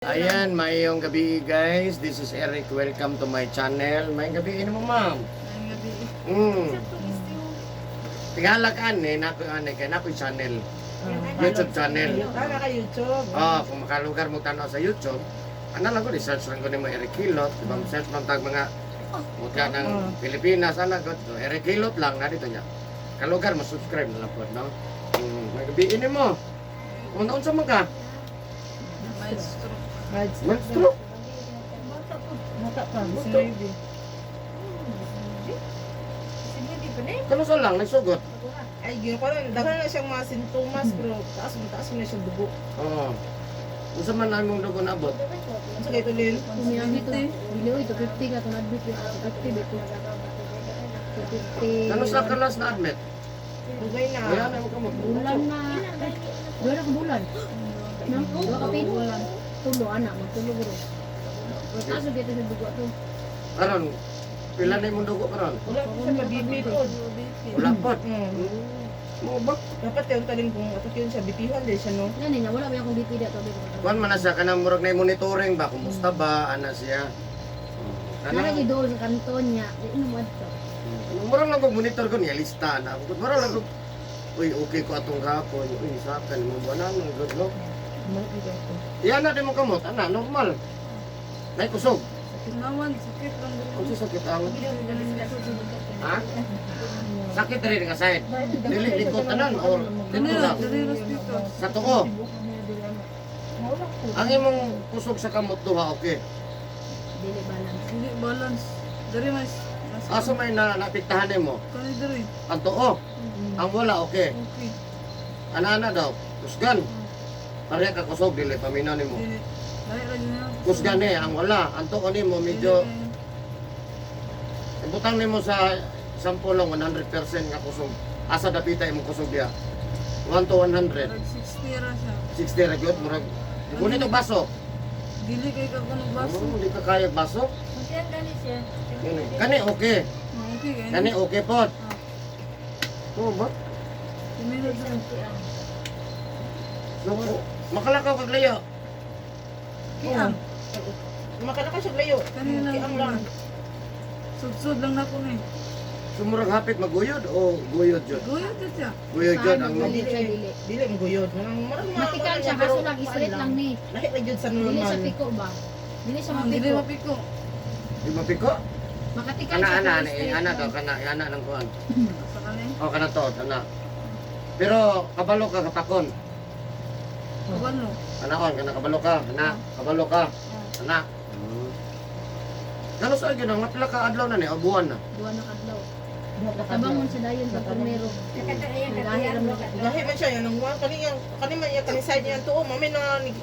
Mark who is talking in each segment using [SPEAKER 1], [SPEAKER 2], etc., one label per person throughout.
[SPEAKER 1] Ayan, mayong gabi guys. This is Eric. Welcome to my channel. Mayong gabi mo, ma'am.
[SPEAKER 2] Ang gabi.
[SPEAKER 1] Tingala ka nako channel. YouTube channel.
[SPEAKER 2] Tara ka YouTube.
[SPEAKER 1] Kung makalugar mo tanaw sa YouTube, lang ko, research lang ko ni mo Eric Hilot. Diba, search man tag mga mutya ng Pilipinas, ko. So, Eric Hilot lang, na dito niya. Kalugar mo, subscribe na lang po, no? May gabi mo. Kung naunsa mo ka? Maestro?
[SPEAKER 2] Mata pa. Sinabi.
[SPEAKER 1] Kano sa lang, nagsugot?
[SPEAKER 2] Ay, gino ko lang. Daghan na siyang mga sintomas, pero taas mo na siyang dugo.
[SPEAKER 1] Oo. Unsa man ang mong dugo nabot?
[SPEAKER 2] Ano sa kayo tulin?
[SPEAKER 3] Kumilang ito. Bilo ito 50 ka kung admit yung 50 dito. 50.
[SPEAKER 1] Kano sa kalas na admit?
[SPEAKER 2] Dugay na.
[SPEAKER 1] Kaya na mo ka mo.
[SPEAKER 3] Bulan na. Dua na ka bulan. No? Dua ka pin. Tulo anak, magtulo bro. Taas mo dito sa dugo to.
[SPEAKER 1] Karon, pila na imong dugo karon?
[SPEAKER 2] Wala ko siya pa-BP po.
[SPEAKER 1] Wala pa. Mo ba?
[SPEAKER 2] Dapat yung talim kung ato yun siya, bitihan din siya, no?
[SPEAKER 3] Yan niya, wala ba yung BP dito.
[SPEAKER 1] Kuan man na siya kanang murag na monitoring ba kumusta ba ana siya?
[SPEAKER 3] Nara gidol sa kanton niya. Di mo adto.
[SPEAKER 1] Murag lang kog monitor ko niya lista na. Murag lang kog uy, okay ko atong gapon. Uy, sakan mo ba nang good no? Iyan na din mo kamot, ana normal. Nay kusog.
[SPEAKER 2] Naman, sakit lang.
[SPEAKER 1] Unsa sakit ang? Ha? Sakit rin nga side. Dili likot tanan or dito lang. Sa tuko. Ang imong kusog sa kamot duha okay.
[SPEAKER 3] Dili balance.
[SPEAKER 4] Hindi balance. Dari mas.
[SPEAKER 1] Asa may napiktahan mo?
[SPEAKER 4] Kani dari.
[SPEAKER 1] Ang tuo. Ang wala okay.
[SPEAKER 4] Okay.
[SPEAKER 1] Ana daw. Kusgan. Pareha ka kusog dili paminaw nimo.
[SPEAKER 4] Dili. Dali lagi na.
[SPEAKER 1] Kusgan ang wala. Ang tuo nimo medyo ibutang nimo sa sample lang 100% nga kusog. Asa dapita imong kusog diha? 1 to 100.
[SPEAKER 4] Murag 60 ra siya.
[SPEAKER 1] 60 ra gyud murag. Ngunit og baso.
[SPEAKER 4] Dili kay ka kuno baso.
[SPEAKER 1] Di ka kaya baso. Kani okay.
[SPEAKER 4] Okay kay.
[SPEAKER 1] Kani okay pod. Oo ba?
[SPEAKER 4] Kuminod sa.
[SPEAKER 1] So, makalakaw kag layo.
[SPEAKER 2] Kiyang. Makalaka siya layo.
[SPEAKER 4] Kanina
[SPEAKER 2] Kiyang lang.
[SPEAKER 4] Sudsud lang na ko ni.
[SPEAKER 1] Sumurag hapit maguyod o guyod jud?
[SPEAKER 4] Guyot ka siya.
[SPEAKER 1] Guyod jud ang
[SPEAKER 3] Dili siya dili.
[SPEAKER 2] Dili mo guyod.
[SPEAKER 3] Matikan siya, kaso lang straight lang ni.
[SPEAKER 2] Lahi na yun sa
[SPEAKER 3] Dili
[SPEAKER 2] normal.
[SPEAKER 3] sa piko ba? Dili sa
[SPEAKER 4] Dili
[SPEAKER 3] mapiko.
[SPEAKER 4] mapiko.
[SPEAKER 1] di mapiko.
[SPEAKER 3] Makatikan
[SPEAKER 1] Ana
[SPEAKER 3] siya.
[SPEAKER 1] ana
[SPEAKER 3] pero
[SPEAKER 1] ni
[SPEAKER 3] straight
[SPEAKER 1] ana
[SPEAKER 3] lang.
[SPEAKER 1] daw kana ana nang kuan.
[SPEAKER 4] Sa kani.
[SPEAKER 1] O kana to ana. Pero kabalo ka kapakon.
[SPEAKER 4] Kabalo.
[SPEAKER 1] Anaon kana kabalo ka, ana, kabalo ka. Ana. Kano sa gyud ang matla ka adlaw na ni o buwan na.
[SPEAKER 3] Duwa na kadlaw. Tabang mo sa dayon sa primero. Dahil mo
[SPEAKER 2] Gahi man siya yan ang one kani man yan kani side niya tuo mami na ni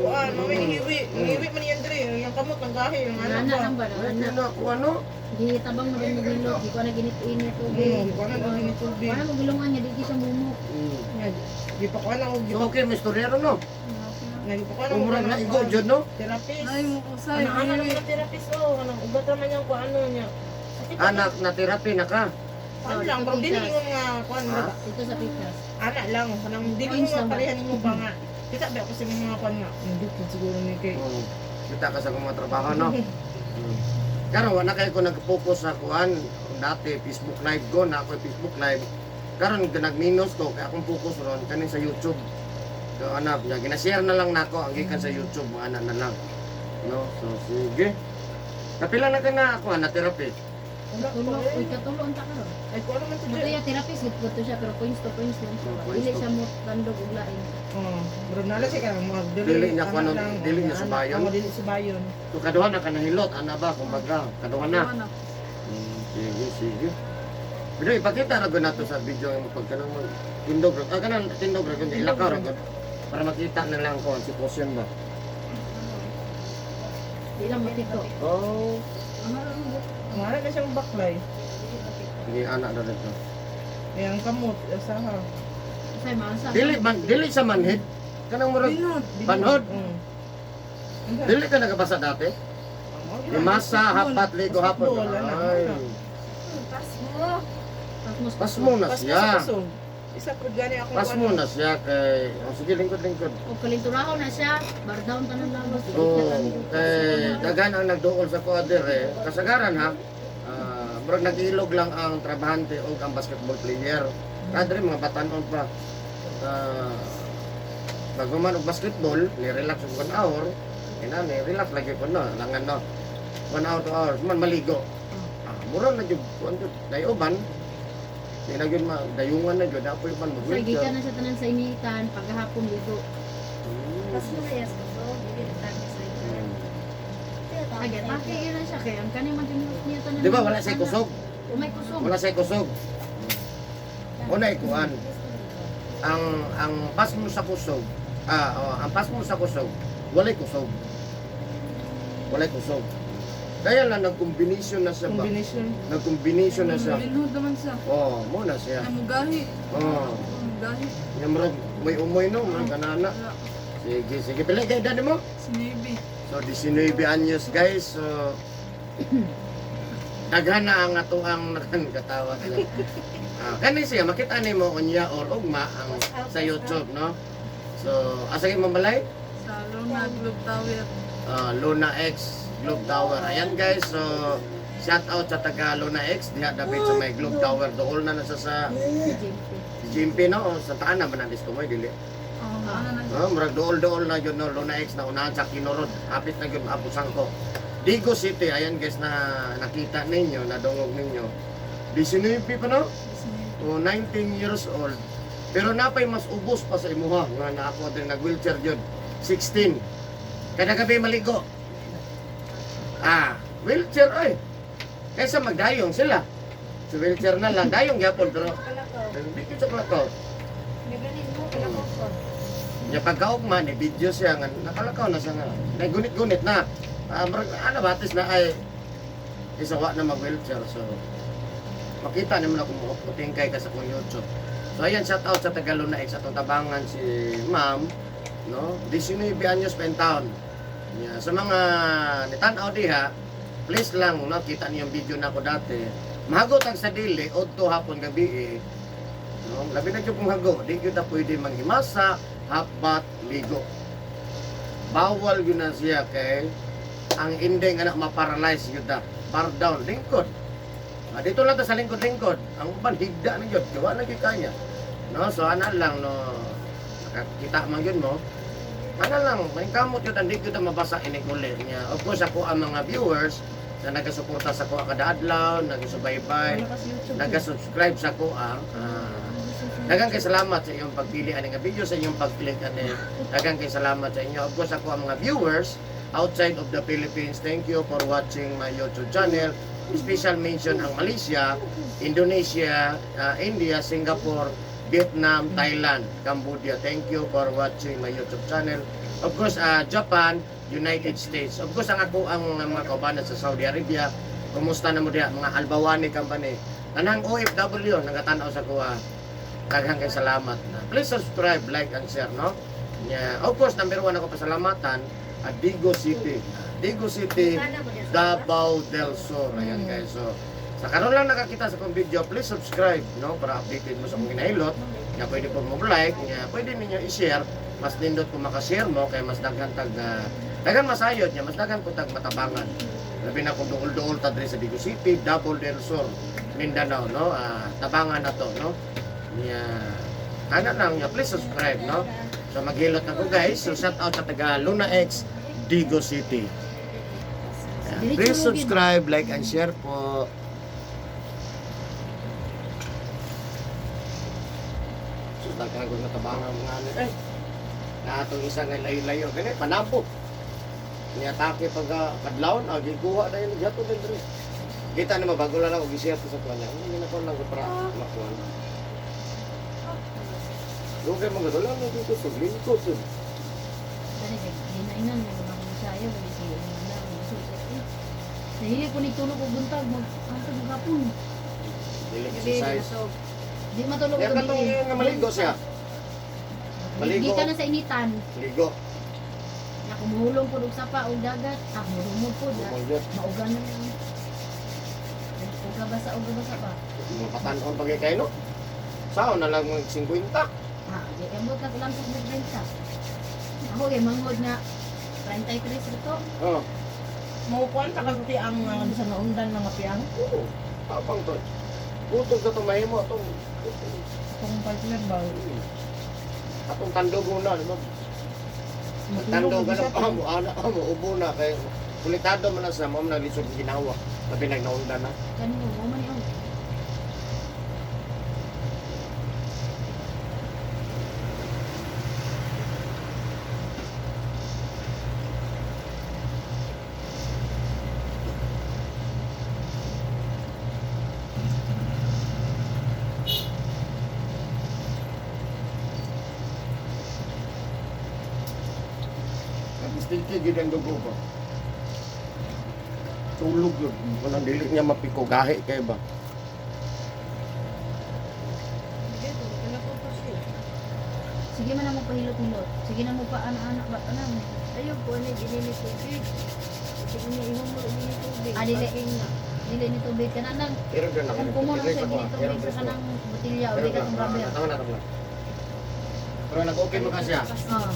[SPEAKER 2] kuan mami ni hiwi man yan dire yung kamot ng gahi yung anak
[SPEAKER 3] Anak
[SPEAKER 2] ko.
[SPEAKER 3] lang ba?
[SPEAKER 1] Ay,
[SPEAKER 3] Anak.
[SPEAKER 1] na ko ano?
[SPEAKER 3] Gitabang mo din magilot. Di ko na ginit-init tubig.
[SPEAKER 2] Di ko na gini tubig.
[SPEAKER 3] Wala mo gilungan niya. Di siya mumuk.
[SPEAKER 2] Di pa ko na og
[SPEAKER 1] So okay, mistorero no.
[SPEAKER 2] Di pa ko na
[SPEAKER 1] Umurag na igo jud no.
[SPEAKER 2] therapist.
[SPEAKER 4] Nay mo usay.
[SPEAKER 2] Ano naman ang therapist anong ugat naman yung kuan ano niya.
[SPEAKER 1] Anak na therapy na ka.
[SPEAKER 2] Ano lang bang dili mo nga kuan
[SPEAKER 1] Ha?
[SPEAKER 3] Ito sa Picas.
[SPEAKER 2] ana lang kanang dili mo nga parehan mo ba nga. Kita ba kasi mga kuan nga. Hindi ko siguro ni kay.
[SPEAKER 1] Kita ka sa mga trabaho no. Karon wala kay ko nag-focus sa kuan dati Facebook live ko na ako Facebook live. Karon nagminus ko kaya akong focus ron kanin sa YouTube. So anak, gina-share na lang nako ang gikan sa YouTube mo ana na lang. No, so sige. Kapila na ka na ako na therapy.
[SPEAKER 3] Tulo. Uy, katulo ang takaro.
[SPEAKER 2] Ay ko ano man
[SPEAKER 3] Ito yung therapist. Gito to siya. Pero points to points lang siya.
[SPEAKER 1] Points
[SPEAKER 3] Dili
[SPEAKER 1] to-
[SPEAKER 3] siya mo tandog ug lain.
[SPEAKER 2] Bro nala siya ka mo
[SPEAKER 1] Dili niya kuan dili niya subayon.
[SPEAKER 2] Dili subayon.
[SPEAKER 1] So kaduha na ka nahilot ana ba kumbaga kaduha na.
[SPEAKER 4] Anak.
[SPEAKER 1] Sige, sige. Pero ipakita ra gud nato sa video ang pagkanang tindog ra. Kanang tindog ra gud ilakaw ra gud. Para makita na lang ko ang sitwasyon ba.
[SPEAKER 3] Di lang matito.
[SPEAKER 1] Oh,
[SPEAKER 2] Mara na siyang baklay.
[SPEAKER 1] hindi anak na dito.
[SPEAKER 2] Ay ang kamot asaha.
[SPEAKER 3] Say maasa.
[SPEAKER 1] Dili sa manhid. Kanang murag
[SPEAKER 4] Binod.
[SPEAKER 1] panhod.
[SPEAKER 2] Mm.
[SPEAKER 1] Dili ka nagabasa dati? Masa hapat ligo hapon.
[SPEAKER 2] Basketball, ano?
[SPEAKER 1] Ay.
[SPEAKER 3] Pasmo
[SPEAKER 1] Pasmo na
[SPEAKER 2] Pas
[SPEAKER 1] siya.
[SPEAKER 2] sa kusog. Isa po gani ako.
[SPEAKER 1] Pas mo na siya kay... Oh, sige, lingkod.
[SPEAKER 3] O kalinturaho na siya, bardown tanan lawas.
[SPEAKER 1] Oo, kay dagan ang nagduol sa kuader eh. Kasagaran ha, murag nag-ilog lang ang trabahante o ang basketball player. Kadre mga batanon pa. Bago man og basketball, ni-relax og 1 hour. Ni-relax lagi ko na, langan no. 1 hour, 2 hours, man maligo. Mura na jud kuan jud. Dayoban. Di na jud dayungan na jud apoy man
[SPEAKER 3] Sige
[SPEAKER 1] mag-wheelchair.
[SPEAKER 3] ka na sa tanan sa initan, paghapon dito.
[SPEAKER 5] Mas malayas ko so, hindi na tayo sa ikan.
[SPEAKER 3] Agad, paki yun na siya kaya ang kanang mag-inulot niya tanan.
[SPEAKER 1] Di ba wala say kusog?
[SPEAKER 3] O may kusog.
[SPEAKER 1] Wala say kusog. Una ikuan. Ang pas mo sa kusog, ang pas mo sa kusog, walay kusog. Walay kusog. Kaya lang nag-combination na siya ba?
[SPEAKER 2] Combination.
[SPEAKER 1] Nag-combination na siya.
[SPEAKER 4] Linod naman siya.
[SPEAKER 1] Oh, muna siya.
[SPEAKER 4] Namugahi.
[SPEAKER 1] Oh,
[SPEAKER 4] Namugahi.
[SPEAKER 1] yung marag may umoy no, marag kanana.
[SPEAKER 4] Wala.
[SPEAKER 1] Sige, pala kay dani mo.
[SPEAKER 4] Sinibi.
[SPEAKER 1] So 19 anyos guys. So daghan na ang ato ang nakakatawa sila. Kani siya makita ni mo unya or ugma ang sa YouTube no. So asa gyud mabalay?
[SPEAKER 4] Sa Luna Globe Tower.
[SPEAKER 1] Luna X Globe Tower. Ayan guys, so shout out sa taga Luna X diha dapat sa may Globe Tower. Dool na nasa sa GMP no o sa taan na man ang mo dili.
[SPEAKER 4] Ano na siya.
[SPEAKER 1] Murag dool na yun no, Luna X na unahan sa Kinorod. Hapit na yun Apo Sangko. Digo City, ayan guys na nakita ninyo, nadungog ninyo. 19 pa no?
[SPEAKER 4] Sinibi.
[SPEAKER 1] O 19 years old. Pero napay mas ubos pa sa imuha nga na ako din nag-wheelchair yun. 16. Kada gabi maligo. Wheelchair ay. Kaysa magdayong sila. Sa wheelchair na lang, dayong gyapon pero hindi ko sa kalakaw.
[SPEAKER 5] Ganin mo, kalakaw ko.
[SPEAKER 1] Nya pagkaugma ni video siya nga nakalakaw na siya nga. Nagunit-gunit na. Ano batis na ay isawa na mag-wheelchair. So makita naman ako mo putingkay ka sa kong YouTube. So ayan, shout out sa taga Luna X atong tabangan si Ma'am, no? 19 anyos pa in town. Yeah, sa mga nitan-aw diha, please lang no, kita niyo yung video na ako dati. Mahagot ang sa dili odto hapon gabi no? Labi na jud kung hago, di gyud ta pwede manghimasa, habat, ligo. Bawal yun na siya kay ang ending anak ma-paralyze yun ta. Bar down, lingkod. Dito lang ta sa lingkod-lingkod. Ang uban higda na yun, gawa na kanya. No, so ana lang no, nakakita man yun mo. Ana lang, may kamot yun, hindi ko mabasa inikuli niya. Of course, ako ang mga viewers na nagasuporta sa kuha kada adlaw, nagsubaybay, nagasubscribe sa kuha. Daghang kay salamat sa iyong pagpili ani nga video, sa iyong pag-click ani. Daghang kay salamat sa inyo. Of course, ako ang mga viewers outside of the Philippines. Thank you for watching my YouTube channel. Special mention ang Malaysia, Indonesia, India, Singapore, Vietnam, Thailand, Cambodia. Thank you for watching my YouTube channel. Of course, Japan, United States. Of course, ang ako ang mga kaubanan sa Saudi Arabia. Kumusta na mo diha mga Albawani company. Tanang OFW nagatanaw sa kuha. Daghang kay salamat na. Please subscribe, like and share, no? Yeah. Of course, number 1 ako pasalamatan at Digo City. Digo City, Davao del Sur. Ayan guys. So, sa karon lang nakakita sa kong video, please subscribe, no? Para updated mo sa kong ginahilot. Nga pwede po mo like, nga pwede ninyo i-share. Mas nindot kung makashare mo, kaya mas daghan dagan masayod niya, mas daghan ko tag matabangan. Labi na kung duol-duol ta diri sa Digo City, Davao del Sur, Mindanao, no? Tabangan na to, no? Ana lang niya, please subscribe, no? So maghilot ako guys. So shout out sa taga Luna X, Digo City. Please subscribe, like and share po. So daghan na tabangan mga ano eh. Na atong isa nga layo-layo gani panabo. Ni atake pag kadlawon gikuha na yun gato din diri. Kita na mabago lang ako gi-share sa kanya. Hindi na ko lang para makuha. Lugay mga dolan mo dito sa lingkod dun.
[SPEAKER 3] Dali kay hinainan mo mga ensayo dali siya na sulit. Nahili ko ni tulog og buntag mag-asa gapon.
[SPEAKER 1] Dili exercise.
[SPEAKER 3] Di matulog
[SPEAKER 1] Kaya
[SPEAKER 3] og
[SPEAKER 1] katong nga maligo siya. Maligo.
[SPEAKER 3] Di ka na sa initan.
[SPEAKER 1] Ligo.
[SPEAKER 3] Na kumuhulong po og sapa og dagat, murumod po da.
[SPEAKER 1] Umulgot.
[SPEAKER 3] Maugan na lang. Uga basa pa.
[SPEAKER 1] Mga patanon pag kayo no? Sao na lang mag 50.
[SPEAKER 3] Di ambot na kulang sa nagbenta. Ako kay mangod nga 33 rito.
[SPEAKER 1] Oh,
[SPEAKER 2] Maupuan ta kasi ang mga sa naundan mga piyang.
[SPEAKER 1] oo. Tapang to. Utog sa mahimo tong
[SPEAKER 2] Kung partner ba?
[SPEAKER 1] atong tandog muna, di ba?
[SPEAKER 2] Matulog
[SPEAKER 1] Tandog
[SPEAKER 2] ko
[SPEAKER 1] ka
[SPEAKER 2] siya.
[SPEAKER 1] na pa mo, anak mo, ubo na kay kulitado man na sa ma'am naglisod ginawa. Labi nagnaunda na.
[SPEAKER 3] Kanino mo man yung
[SPEAKER 1] Nag-stilke gid ang dugo ba? Tulog yun. Walang dili niya mapiko gahi kay ba?
[SPEAKER 3] sige man na mo pahilot-hilot. Sige na mo pa anak-anak ba anang.
[SPEAKER 5] Ayun po, ano, dinili tubig. Sige niya, ihumuro niya tubig.
[SPEAKER 3] Dili.
[SPEAKER 5] Pagking nga.
[SPEAKER 3] Dili ni tubig kanang
[SPEAKER 1] Pero doon ako.
[SPEAKER 3] kung kumo lang sa gini tubig sa kanang botilya o di ka tong rubber.
[SPEAKER 1] Tama na tama. Pero nag-okay mo ka siya.
[SPEAKER 3] Ah.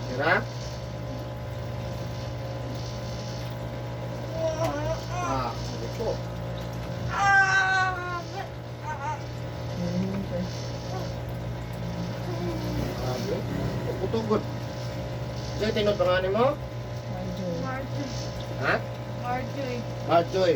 [SPEAKER 1] Kira? Ah, sabi ko. Grabe. Putugod. Diyan tinod pangalan mo?
[SPEAKER 5] Marjorie.
[SPEAKER 1] Ha?
[SPEAKER 5] Marjorie.
[SPEAKER 1] Marjoy.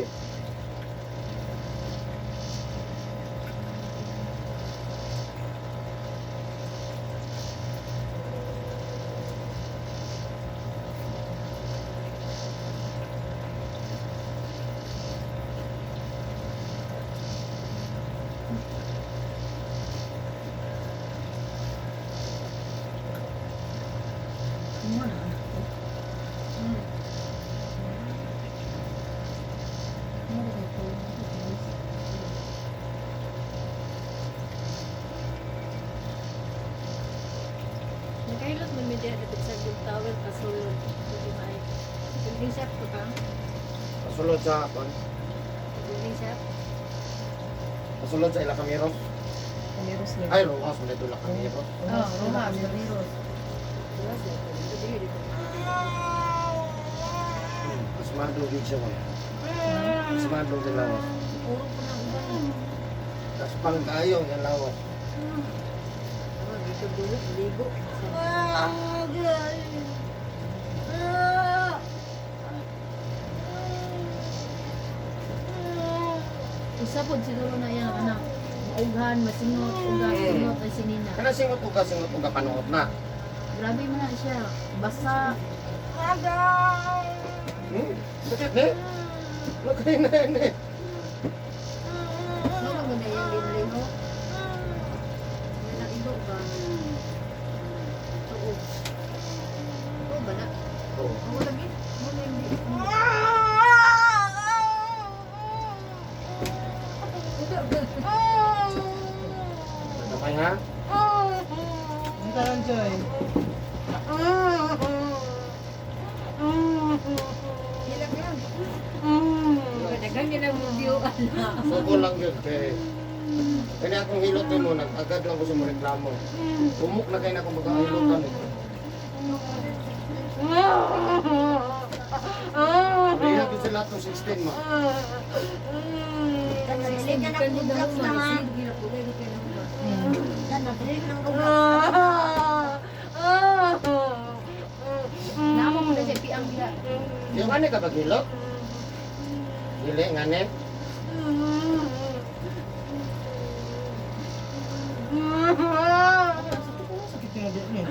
[SPEAKER 3] Ano na anak ko? Ano ba ito?
[SPEAKER 5] Nakailot mo media dapat sa good towel kasulod. Hindi ba ay. Building shop ko ka?
[SPEAKER 1] Kasulod sa kon.
[SPEAKER 5] Building shop?
[SPEAKER 1] Kasulod sa Ilacamiros.
[SPEAKER 2] Kamiros lang.
[SPEAKER 1] Ay, Rojas mo nito Ilacamiros.
[SPEAKER 3] Oh, Rojas, Ramirez.
[SPEAKER 5] Diba siya? Dili dito.
[SPEAKER 1] Mas madong din siya mo. Mas madong din lawas.
[SPEAKER 3] Puro po na uban.
[SPEAKER 1] Tapos pang kayong yung lawas.
[SPEAKER 5] Oh, dito dulot, ligo.
[SPEAKER 3] Isa po siguro na yan anak. Maughan, masingot, ugat, singot ay sinina.
[SPEAKER 1] Kana singot uga panuot na.
[SPEAKER 3] Grabe man na siya. Basa.
[SPEAKER 1] Sakit ne? Lagay na yan eh.
[SPEAKER 5] Ano ba ganda yung linlingo? May naigo ba? Oo. Oo ba na?
[SPEAKER 1] Oh.
[SPEAKER 5] Ako lagi? Mo na hindi.
[SPEAKER 1] Damay ha?
[SPEAKER 2] Ang karan Joy.
[SPEAKER 5] Hilang lang. Dagan yun ang view.
[SPEAKER 1] Suko lang yun kay kaya akong hilot mo, agad lang ko siya mo reklamo. Umuk na kayo na kung magkahilotan eh. Kaya ko sila itong 16 mo.
[SPEAKER 5] Sige ka na kudlaps na ha. Sige na kulay di kayo na Kana, dili ka ng
[SPEAKER 3] Naamo mo na siya piang biya.
[SPEAKER 1] Yung ano ka paghilot? Dili, ngane?
[SPEAKER 2] Sakit yung nabi niya.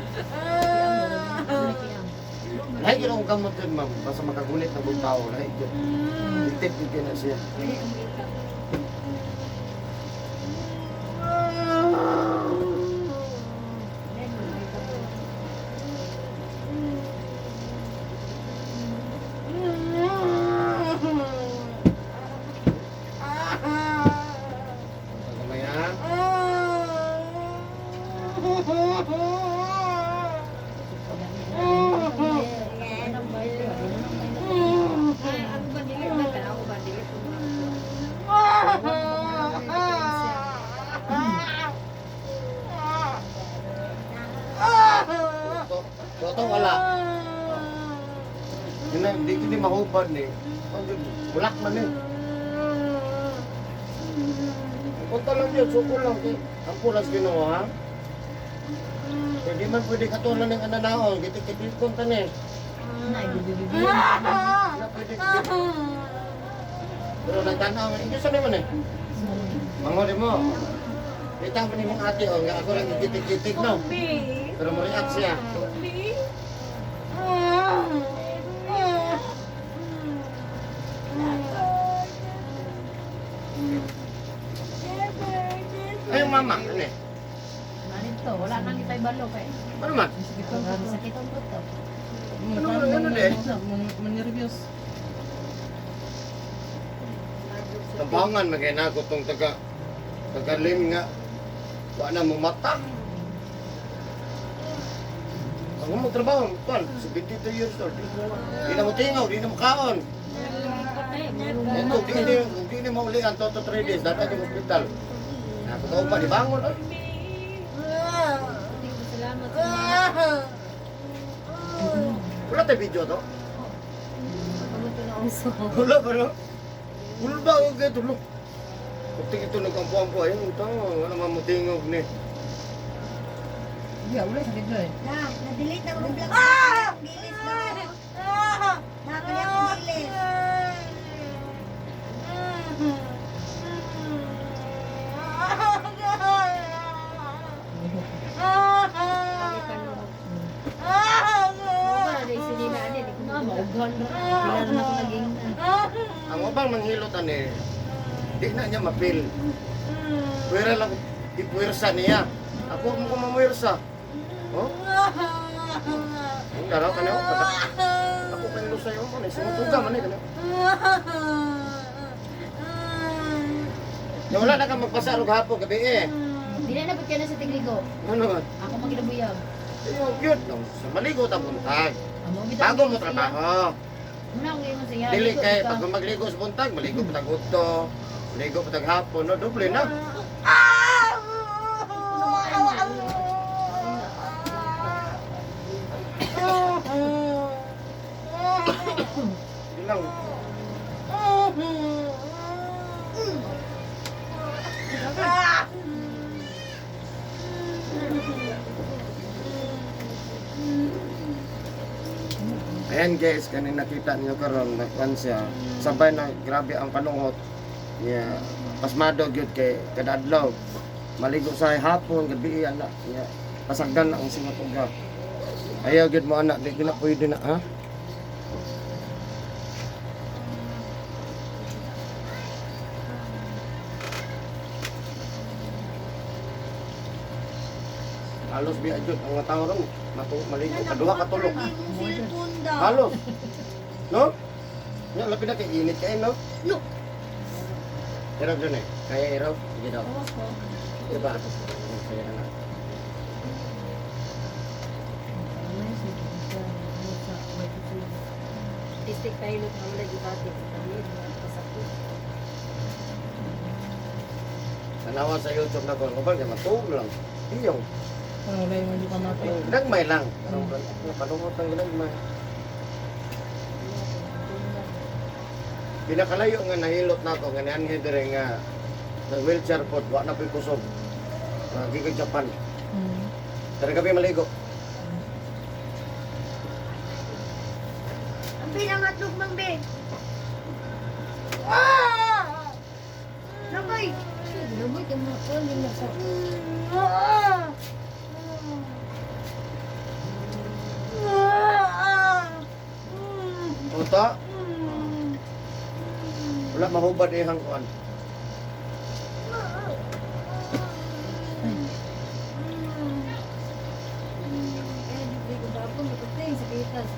[SPEAKER 3] Piang.
[SPEAKER 1] Lahat yun akong gamot yun, ma'am. Basta makagulit na buong tao. Lahat yun. Ditip yun na siya.
[SPEAKER 5] Dili ang makeup.
[SPEAKER 1] Hindi mahubad ni. Bulak man eh. Punta lang yun, suko lang. Ang pulas ginawa, ha? Hindi man pwede katulan ng ananaon. Gitik-gitik punta ni.
[SPEAKER 3] Na, ibibibigyan.
[SPEAKER 1] Hindi pwede gitik. Pero nagtanaw, hindi sa naman eh. Mangoli mo. Kita mo ni mong ate, oh, nga ako lang gitik-gitik, no? Pero mo-react siya. Ay, yung mama, ano eh?
[SPEAKER 3] Narito, wala nang itay balo kay.
[SPEAKER 1] Ano man?
[SPEAKER 3] Sakit ang buto.
[SPEAKER 1] Ano eh?
[SPEAKER 4] Manirvyos.
[SPEAKER 1] Tampangan, magkaya ko itong taga-lim nga. Wala na mong mata. Ako mo trabaho, Tuan, 72 years old. Di na mo tingaw, di na mo kaon. Ito, di na mo uli ang toto 3 days, dapat yung hospital. Nakataw pa, di bangon. Ay.
[SPEAKER 5] Salamat.
[SPEAKER 1] Wala tayo video to?
[SPEAKER 5] Kamuto na uso.
[SPEAKER 1] Wala ba no? Wala ba ako kayo tulog? Pagting ito nagkampo-ampo, ayun, ito, wala mamutingog ni.
[SPEAKER 3] Yeah, wala sakit na eh.
[SPEAKER 6] Na-delete na akong vlog. Bilis na. Nakakaya akong bilis.
[SPEAKER 5] Kami panunod. Wala dahil sinina din.
[SPEAKER 3] Maughan na. Kailan na ako naging
[SPEAKER 1] Ang mabang manghilot ani, di na niya mapil. Pwera lang, ipuwersa niya. Ako mo ko mamuwersa. Oh? Ang daraw ka niyo, ako kanilo sa'yo, sinutuga man eh, kanyo. Na wala na ka magpasarog hapon gabi eh.
[SPEAKER 3] Di na nabot ka na sa Tigrigo.
[SPEAKER 1] Ano man?
[SPEAKER 3] Ako magkinabuyag.
[SPEAKER 1] Ayun, cute. Sa maligo ta buntag.
[SPEAKER 3] Amo bitaw.
[SPEAKER 1] Bago mo trabaho.
[SPEAKER 3] Muna ko mo siya.
[SPEAKER 1] Dili kay pag magligo sa buntag, maligo pa tag udto, maligo pa tag hapon, no doble na. Ilang Ayan guys, kanina nakita niyo karon nagkuan siya. Sabay na grabe ang panungot niya. Pasmado gyud kay kada adlaw. Maligo sa hapon, gabi ana niya. Pasagdan ang singot uga. Ayaw gyud mo anak, di na pwede na ha. Halos bi ajud ang mga tao ron maligo kadua ka tulog. Halos. No? Nya labi na kay init kay no? No. Iraw dun eh. Kaya iraw, sige daw. Diba? Kaya na.
[SPEAKER 5] Istik tayo na wala yung bati. Pasakit.
[SPEAKER 1] Tanawa sa YouTube na ko, kapag kaya matug lang. Iyong.
[SPEAKER 2] Ano wala yung hindi ka matay.
[SPEAKER 1] Nagmay lang. Panungot lang ginagmay. Pinakalayo nga nahilot na ako, ganyan nga dire nga nag-wheelchair po, wa na po'y kusog. Gigig Japan. Tara gabi maligo.
[SPEAKER 6] Ang pinangatlog mang be. Nakoy.
[SPEAKER 3] Laboy ka mo ko ni na sa.
[SPEAKER 1] Punta. Wala mahubad eh hang kuan.
[SPEAKER 5] Eh, di ko ba po matutay sa kitas.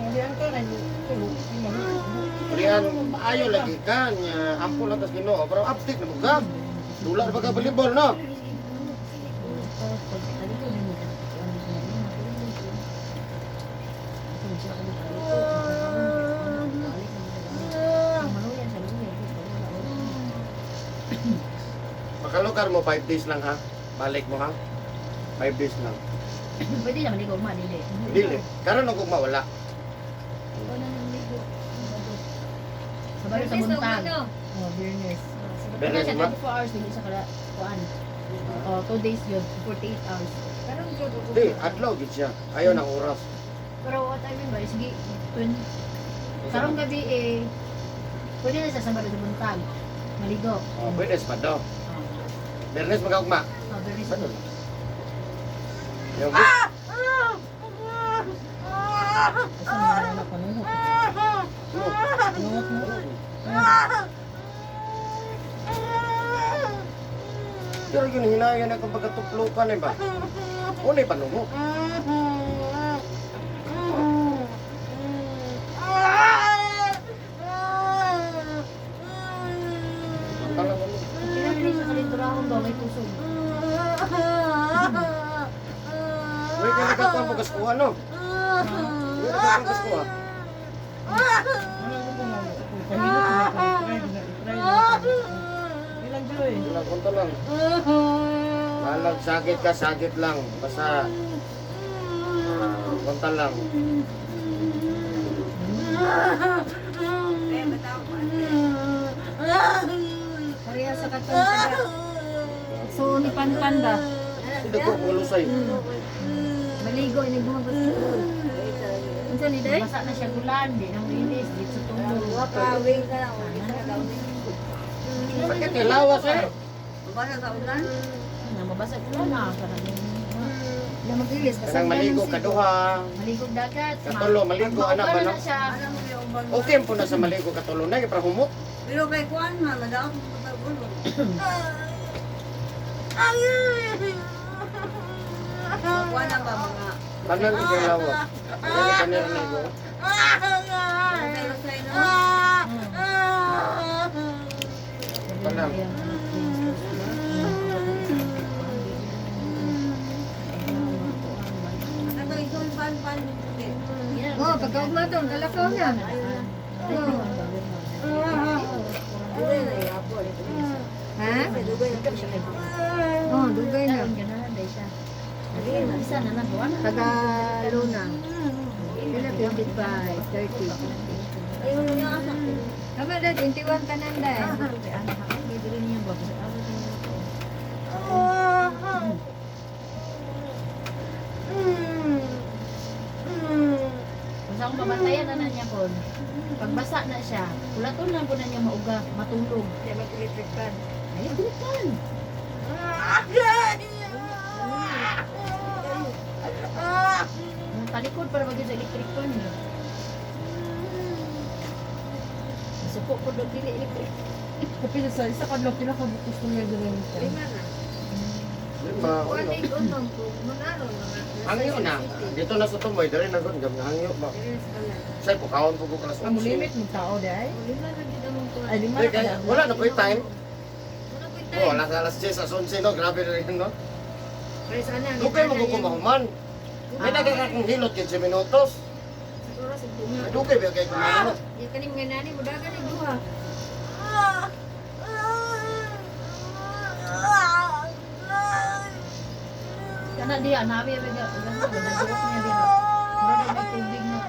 [SPEAKER 2] Ulian ka na yung tulog.
[SPEAKER 1] Rian maayo lagi ka nya ampul atas Ginoo, pero update na mo gab. Dula na pagka volleyball no. Makalukar mo 5 days lang ha. Balik mo ha. 5 days lang.
[SPEAKER 3] Pwede naman ikaw dili.
[SPEAKER 1] Dili. Karon ako mawala.
[SPEAKER 5] Ako na nang ligo.
[SPEAKER 3] Sa baro sa buntag.
[SPEAKER 5] Ano?
[SPEAKER 3] Oh, Bernes.
[SPEAKER 1] Bernes
[SPEAKER 3] Bernes
[SPEAKER 1] ba?
[SPEAKER 3] 24 hours din sa kada kuan. Oh, 2 days yun, 48 hours.
[SPEAKER 5] Karon jud ako.
[SPEAKER 1] Di, adlaw gid siya. Ayaw ng oras.
[SPEAKER 3] Pero what I mean ba, sige, 20. Karong gabi pwede na sa baro sa buntag. Maligo.
[SPEAKER 1] Oh, Bernes pa daw. Bernes magagma.
[SPEAKER 3] Oh, Bernes.
[SPEAKER 1] Ano? Yung
[SPEAKER 2] Kasi anak ko nung
[SPEAKER 1] Pero yun, hinayan akong pagkatuplukan eh ba? Unay panungo. Ang talang ano.
[SPEAKER 3] Kailan din sa kalindurahon daw, may tusog.
[SPEAKER 1] Uy, kaya nagkatuan po kaskuha, no? Uy, nagkatuan kaskuha.
[SPEAKER 2] Ilan Joy?
[SPEAKER 1] Nakunta lang. Malag, sakit lang. Basta, kunta lang.
[SPEAKER 3] Pareha sa katong saga. So, ni Panpanda.
[SPEAKER 1] Hindi ko kulusay.
[SPEAKER 3] Maligo, ini bumabas sa pool. Unsa ni day? Basa na siya gulan, di nang linis, di sa tulog.
[SPEAKER 6] Wakawing ka lang.
[SPEAKER 1] Sakit kay lawas eh.
[SPEAKER 6] Baka sa ulan.
[SPEAKER 3] Na mabasa gulan na kanang
[SPEAKER 6] Na magilis.
[SPEAKER 1] Kanang maligo kaduha.
[SPEAKER 3] maligo dagat.
[SPEAKER 1] Katulo, maligo, anak ba na?
[SPEAKER 3] na siya.
[SPEAKER 6] Alam mo yung bang...
[SPEAKER 1] Okay po na sa maligo katulo na, para humot.
[SPEAKER 6] Pero kay Kuan nga, madaot mo patagulo. Kuan na ba mga...
[SPEAKER 1] Kanan di kay lawas. Kaya kanir na ko.
[SPEAKER 6] Pero sa ino?
[SPEAKER 1] Kanang.
[SPEAKER 6] Ano ito yung pan-pan?
[SPEAKER 3] Oh, pagkaugma to, kalakaw na.
[SPEAKER 6] Ha?
[SPEAKER 3] Oh, dugay na. Ganahan day siya. Isa na na buwan.
[SPEAKER 6] Tagaluna.
[SPEAKER 3] Wala 25, 30.
[SPEAKER 6] Ayun na asa.
[SPEAKER 3] Kama na 21 ka nanda. Anak ako bibili niya ba sa araw niya. Kung saan mabantayan na niya po. Pagbasa na siya, kulaton na po na niya mauga, matulog.
[SPEAKER 6] Kaya mag-electric fan.
[SPEAKER 3] Ay, kulitan. Ang talikod para maging sa electric fan. Suko ko doon dili electric.
[SPEAKER 2] Kapila sa isa kadlaw pinakabutos ko niya din siya.
[SPEAKER 6] Lima na.
[SPEAKER 1] Lima,
[SPEAKER 6] Kuan
[SPEAKER 1] uno.
[SPEAKER 6] ay unong ko. Munaro mga.
[SPEAKER 1] Hangyo na. Dito na sa tumoy, dali na gud gam hangyo ba. Say po kaon po ko kalas.
[SPEAKER 2] Ang limit ng tao day.
[SPEAKER 6] Lima na gid among kuan.
[SPEAKER 2] Ay lima
[SPEAKER 1] Di,
[SPEAKER 2] na
[SPEAKER 1] kaya,
[SPEAKER 2] kada.
[SPEAKER 1] wala na po yung time.
[SPEAKER 6] Muna ko
[SPEAKER 1] Oh, alas 10 sa 11 no, grabe na rin no.
[SPEAKER 6] Pero sana ang
[SPEAKER 1] Dugay mo ko kumahuman. May nagkakakong hilot 15 minutos.
[SPEAKER 6] siguro sa tunga.
[SPEAKER 1] Dugay ba kay kumahuman?
[SPEAKER 6] Ya kaning nga nani mo dagan ni duha.
[SPEAKER 3] Kana dia nabi ba ga nagdurok niya dito. Mura na may tubig na.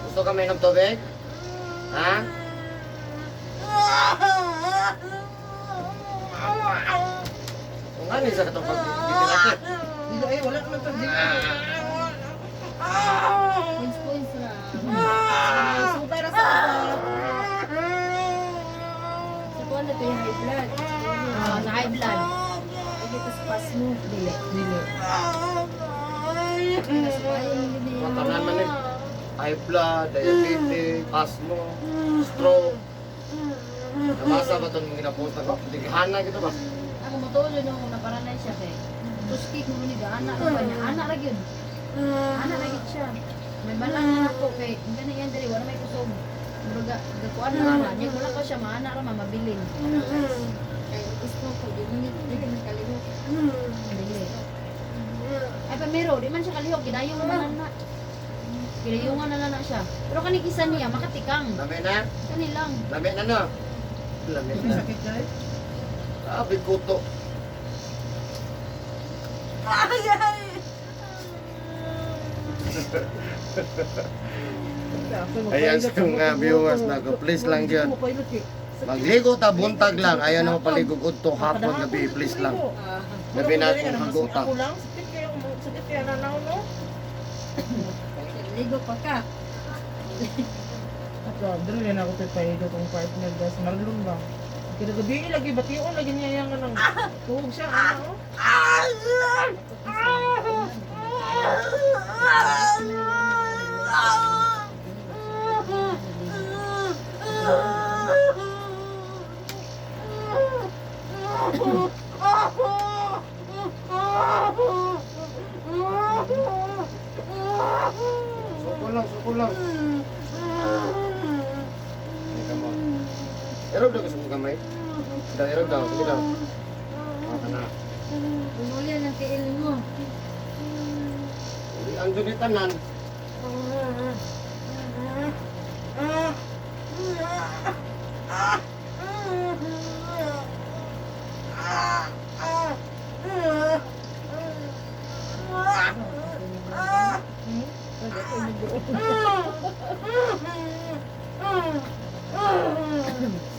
[SPEAKER 1] Gusto kami ng tubig? Ha? Kung ano sa katong pag-itilakit?
[SPEAKER 2] Dito ay wala naman to dito.
[SPEAKER 3] Points na.
[SPEAKER 2] Super sa
[SPEAKER 6] Sa kuan na to yung high blood.
[SPEAKER 3] Ah, sa high blood.
[SPEAKER 6] Dito sa pasmo.
[SPEAKER 3] Dili, dili.
[SPEAKER 1] Matanan man eh. High blood, diabetes, asthma, stroke. Nabasa ba itong ginapost ako? Digihana gitu ba?
[SPEAKER 3] Ako matulo nung naparanay siya kay. Tuskik mo ni anak ko ba niya. Anak ra gyud. Anak ra gyud siya. May balang na ako kay hindi na yan diri wala may kusog. Murag gakuan na lang niya wala ko siya maana ra mamabilin.
[SPEAKER 6] Kay gusto ko di mo ni nakalimot.
[SPEAKER 3] Dili. Ay pa mero, di man siya kalihok gidayong man na. Kilayungan na lang na siya. Pero kanig isa niya, makatikang.
[SPEAKER 1] Lami na?
[SPEAKER 3] Kani lang.
[SPEAKER 1] Lami na no? Lami
[SPEAKER 2] May
[SPEAKER 1] na.
[SPEAKER 2] sakit ka eh.
[SPEAKER 1] Sabi kuto. Ayan sa mga viewers na ko, please lang yun. Magligo ta buntag lang, ayaw na mapaligog udto hapon gabi, please lang. Gabi na akong haguta.
[SPEAKER 2] Ako lang, sakit kaya sakit kaya nanaw no.
[SPEAKER 6] Ligo pa ka.
[SPEAKER 2] Ako, dali na ako pipaido kung partner guys, marlon ba? Kaya gabi lagi bation lagi niya yang nang tuhog siya ano.
[SPEAKER 1] Suko lang. Ay, come on. Erog daw ka sa mga kamay. Erog daw, sige daw. Maka na.
[SPEAKER 6] Umuli ang tiil mo.
[SPEAKER 1] Ang dun tanan.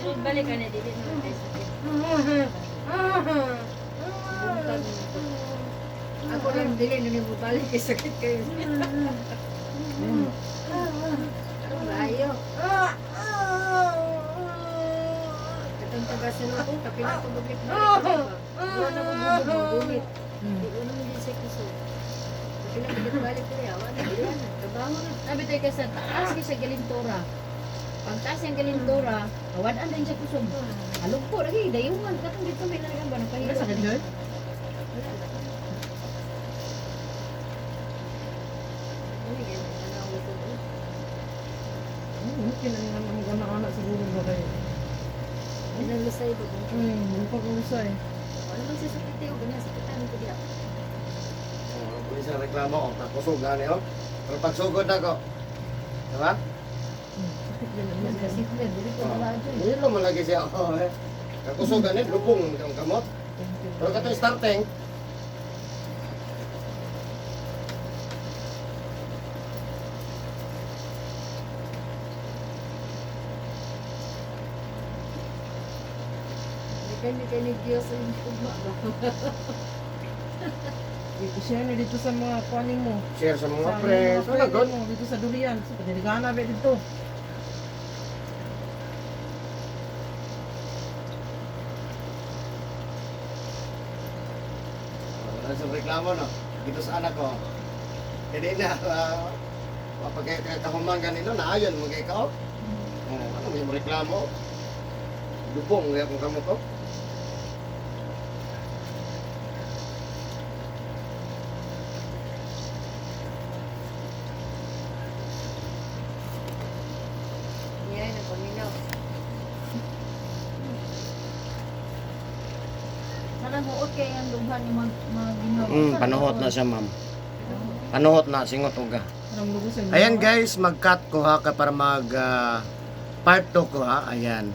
[SPEAKER 5] Sunod balik ka na, dili naman tayo sakit. Bungkag mo. Ako lang dili na nabubalik kay sakit kayo. Ang layo. Katong taga-sunod ko, kapila ko bukit balik ko ba? Buwan ako bubog-bugit. Di ko naman din sa kiso. Kapila ko balik ko yawan. Dili na, trabaho na.
[SPEAKER 3] Sabi tayo ka sa taas kay sa galintora. Pagtaas yung galintora, kawadaan din siya kusog. Alog po, lagi, dayungan. Katong dito may nalagang ba? Napahilo.
[SPEAKER 2] Sakit yun?
[SPEAKER 5] Uy, ganyan na ako ito.
[SPEAKER 2] Mungkin ang mga anak-anak siguro ba kayo?
[SPEAKER 5] Pinalusay ba kung
[SPEAKER 2] Hindi pa kausay.
[SPEAKER 5] ano bang sasakit tayo? Ganyan, sakitan ko diya.
[SPEAKER 1] Pulis ang reklamo ko, nakusog gani oh. Pero pagsugod na ko. Diba?
[SPEAKER 3] Mas kasi clear, dili ko wala dyan.
[SPEAKER 1] Hindi naman lagi siya. Oh, eh. Nakusog gani, lubong ang kamot. Pero kato starting.
[SPEAKER 5] Depende kay ni Diyos ang tugma ba?
[SPEAKER 2] I-share na dito sa mga kuaning mo.
[SPEAKER 1] Share sa mga
[SPEAKER 2] Sa
[SPEAKER 1] friends. Wala
[SPEAKER 2] friends
[SPEAKER 1] good.
[SPEAKER 2] mo, dito sa durian. So, padaligana ba dito?
[SPEAKER 1] Wala sa reklamo no. Dito sa anak ko. Hindi na. Kapag kahuman ganito, naayon mo kay ka. Ano may reklamo? Lubong kaya kung kamot ko.
[SPEAKER 5] Yan ang paminaw.
[SPEAKER 3] Sana huot kay ang lubhan ni mag
[SPEAKER 1] Panuhot na siya ma'am. Panuhot na, singot uga.
[SPEAKER 2] Parang lugo sa
[SPEAKER 1] Ayan guys, mag-cut ko ha para mag part 2 ko ha. Ayan.